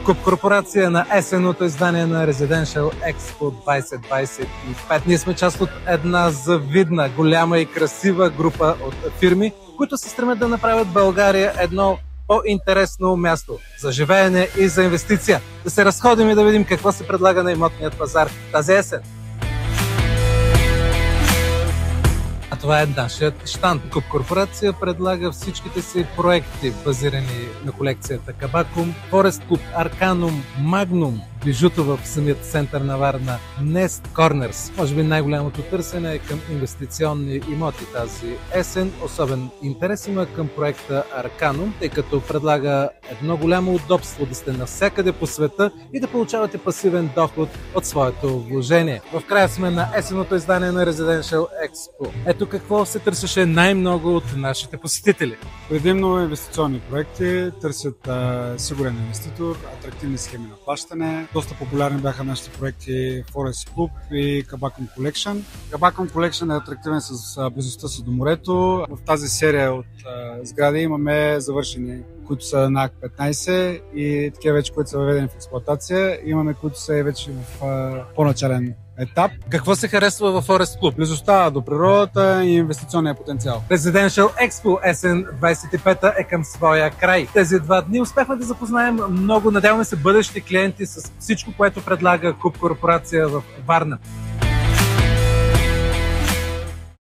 Куп корпорация на есенното издание на Residential Expo 2025. Ние сме част от една завидна, голяма и красива група от фирми, които се стремят да направят България едно по-интересно място за живеене и за инвестиция. Да се разходим и да видим какво се предлага на имотният пазар тази есен. А това е нашият щанд. Куп корпорация предлага всичките си проекти, базирани на колекцията Кабакум, Forest Club, Arcanum, Magnum, бижуто в самият център на Варна, Nest Corners. Може би най-голямото търсене е към инвестиционни имоти тази есен. Особен интерес има към проекта Arcanum, тъй като предлага едно голямо удобство да сте навсякъде по света и да получавате пасивен доход от своето вложение. В края сме на есенното издание на Residential Expo. Ето какво се търсеше най-много от нашите посетители. Предимно инвестиционни проекти, търсят сигурен инвеститор, атрактивни схеми на плащане. Доста популярни бяха нашите проекти Forest Club и Kebacum Collection. Kebacum Collection е атрактивен с близостта си до морето. В тази серия от сгради имаме завършени, които са на АК 15 и такива вече, които са въведени в експлоатация. Имаме, които са вече в по-начален етап. Какво се харесва във Forest Club? Близостта до природата и инвестиционния потенциал. Residential Expo есен 25-та е към своя край. Тези 2 дни успяхме да запознаем много, надяваме се, бъдещи клиенти с всичко, което предлага Куп корпорация в Варна.